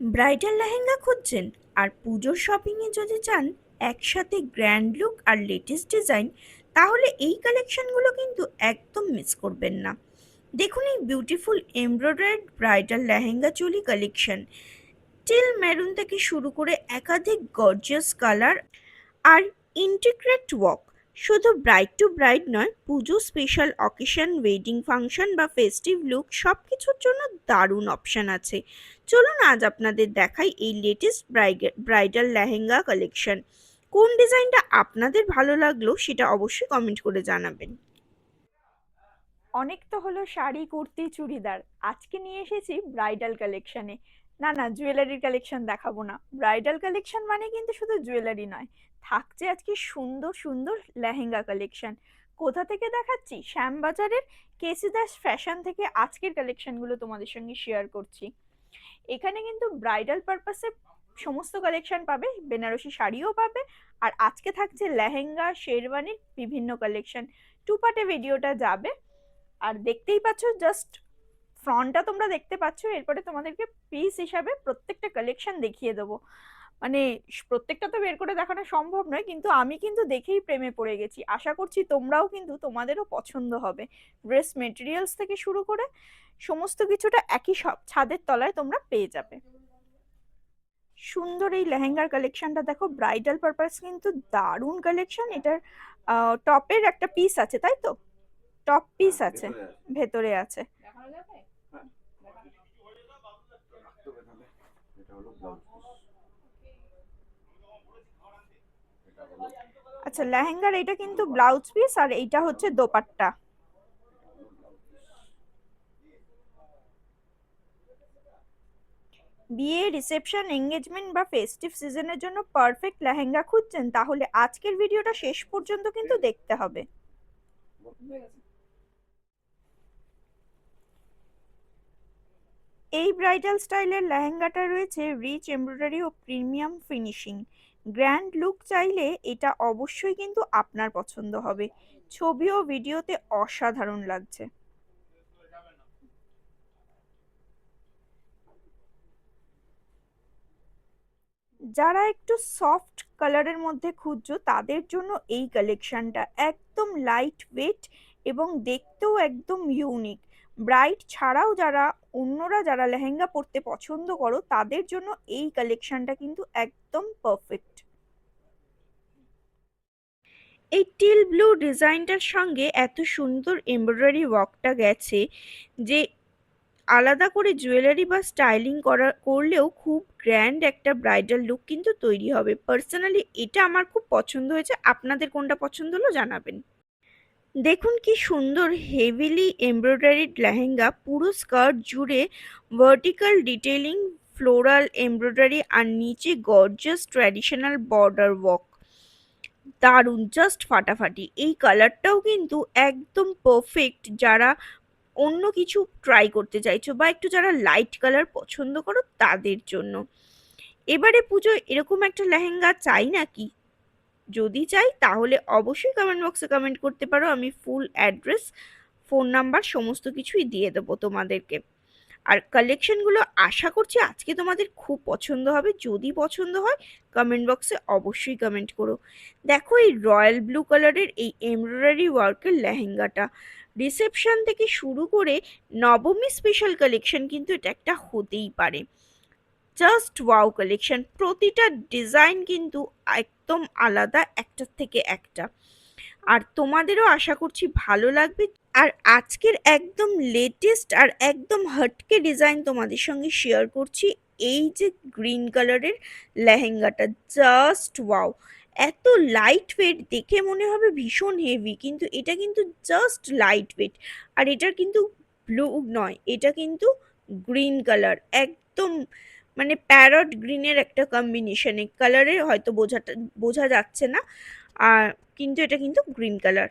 Bridal lehenga খুঁজছেন আর পুজোর শপিংয়ে যদি চান একসাথে গ্র্যান্ড লুক আর লেটেস্ট ডিজাইন, তাহলে এই কালেকশনগুলো কিন্তু একদম মিস করবেন না। দেখুন এই beautiful embroidered bridal lehenga choli collection. Till maroon থেকে শুরু করে একাধিক গর্জিয়াস কালার আর ইন্টিগ্রেট ওয়ার্ক। শুধু ব্রাইড টু ব্রাইড নয়, পুজো, স্পেশাল অকেশন, ওয়েডিং ফাংশন বা ফেস্টিভ লুক সব কিছুর জন্য দারুণ অপশন আছে। চলুন আজ আপনাদের দেখাই এই লেটেস্ট ব্রাইডাল লেহেঙ্গা কালেকশন। কোন ডিজাইনটা আপনাদের ভালো লাগলো সেটা অবশ্যই কমেন্ট করে জানাবেন। অনেক তো হলো শাড়ি, কুর্তি, চুড়িদার। আজকে নিয়ে এসেছি ব্রাইডাল কালেকশনে। না না, জুয়েলারির কালেকশন দেখাবো না। ব্রাইডাল কালেকশন মানে কিন্তু শুধু জুয়েলারি নয়, থাকছে আজকে সুন্দর সুন্দর লেহেঙ্গা কালেকশন। কোথা থেকে দেখাচ্ছি? শ্যামবাজারের কেসি দাস ফ্যাশন থেকে আজকের কালেকশনগুলো তোমাদের সঙ্গে শেয়ার করছি। এখানে কিন্তু ব্রাইডাল পারপাসে সমস্ত কালেকশন পাবে, বেনারসি শাড়িও পাবে। আর আজকে থাকছে লেহেঙ্গা, শেরওয়ানির বিভিন্ন কালেকশন। টু পার্টে ভিডিওটা যাবে। আর দেখতেই পাচ্ছ, জাস্ট ফ্রন্টটা তোমরা দেখতে পাচ্ছ, এরপরে তোমাদেরকে পিস হিসাবে প্রত্যেকটা কালেকশন দেখিয়ে দেবো। মানে প্রত্যেকটা তো বের করে দেখানো সম্ভব নয়, কিন্তু আমি কিন্তু দেখেই প্রেমে পড়ে গেছি। আশা করছি তোমরাও কিন্তু, তোমাদেরও পছন্দ হবে। ড্রেস মেটেরিয়ালস থেকে শুরু করে সমস্ত কিছুটা একই সব ছাদের তলায় তোমরা পেয়ে যাবে। সুন্দর এই লেহেঙ্গার কালেকশনটা দেখো, ব্রাইডাল পারপাস কিন্তু দারুণ কালেকশন। এটার টপের একটা পিস আছে, তাই তো? টপ পিস আছে, ভেতরে আছে। আচ্ছা, লেহেঙ্গার এটা কিন্তু ব্লাউজ পিস, আর এইটা হচ্ছে দোপাট্টা। বিয়ে, রিসেপশন, এঙ্গেজমেন্ট বা ফেস্টিভ সিজনের জন্য পারফেক্ট লেহেঙ্গা খুঁজছেন, তাহলে আজকের ভিডিওটা শেষ পর্যন্ত কিন্তু দেখতে হবে। এই ব্রাইডাল স্টাইলের লেহেঙ্গাটা রয়েছে রিচ এমব্রয়ডারি ও প্রিমিয়াম ফিনিশিং। গ্র্যান্ড লুক চাইলে এটা অবশ্যই কিন্তু আপনার পছন্দ হবে। ছবি ও ভিডিওতে অসাধারণ লাগছে। যারা একটু সফট কালারের মধ্যে খুঁজছো তাদের জন্য এই কালেকশনটা একদম লাইট ওয়েট এবং দেখতেও একদম ইউনিক। ব্রাইড ছাড়াও যারা অন্যরা যারা লেহেঙ্গা পরতে পছন্দ করো তাদের জন্য এই কালেকশনটা কিন্তু একদম পারফেক্ট। এই টিল ব্লু ডিজাইনটার সঙ্গে এত সুন্দর এমব্রয়ডারি ওয়ার্কটা গেছে যে আলাদা করে জুয়েলারি বা স্টাইলিং করলেও খুব গ্র্যান্ড একটা ব্রাইডাল লুক কিন্তু তৈরি হবে। পার্সোনালি এটা আমার খুব পছন্দ হয়েছে, আপনাদের কোনটা পছন্দ হলো জানাবেন। দেখুন কি সুন্দর হেভিলি এমব্রয়ডারিড লেহেঙ্গা, পুরো স্কার্ট জুড়ে ভার্টিক্যাল ডিটেইলিং, ফ্লোরাল এমব্রয়ডারি আর নিচে গর্জিয়াস ট্র্যাডিশনাল বর্ডার ওয়ার্ক। দারুণ, জাস্ট ফাটাফাটি। এই কালারটাও কিন্তু একদম পারফেক্ট যারা অন্য কিছু ট্রাই করতে চাইছো বা একটু যারা লাইট কালার পছন্দ করো তাদের জন্য। এবারে পুজোয় এরকম একটা লেহেঙ্গা চাই নাকি? যদি চাই তাহলে অবশ্যই কমেন্ট বক্সে কমেন্ট করতে পারো, আমি ফুল অ্যাড্রেস, ফোন নাম্বার সমস্ত কিছুই দিয়ে দেবো তোমাদেরকে। আর কালেকশনগুলো আশা করছি আজকে তোমাদের খুব পছন্দ হবে। যদি পছন্দ হয় কমেন্ট বক্সে অবশ্যই কমেন্ট করো। দেখো এই রয়্যাল ব্লু কালারের এই এমব্রয়ডারি ওয়ার্কের লেহেঙ্গাটা, রিসেপশন থেকে শুরু করে নবমী স্পেশাল কালেকশন কিন্তু এটা একটা হতেই পারে। জাস্ট ওয়াও কালেকশন, প্রতিটা ডিজাইন কিন্তু একদম আলাদা একটার থেকে একটা। আর তোমাদেরও আশা করছি ভালো লাগবে। আর আজকের একদম লেটেস্ট আর একদম হটকে ডিজাইন তোমাদের সঙ্গে শেয়ার করছি। এই যে গ্রিন কালারের লেহেঙ্গাটা, জাস্ট ওয়াও। এত লাইট ওয়েট, দেখে মনে হবে ভীষণ হেভি, কিন্তু এটা কিন্তু জাস্ট লাইট ওয়েট। আর এটার কিন্তু ব্লু নয়, এটা কিন্তু গ্রিন কালার, একদম মানে প্যারট গ্রিনের একটা কম্বিনেশনে কালারে, হয়তো বোঝা যাচ্ছে না। আর কিন্তু এটা কিন্তু গ্রিন কালার।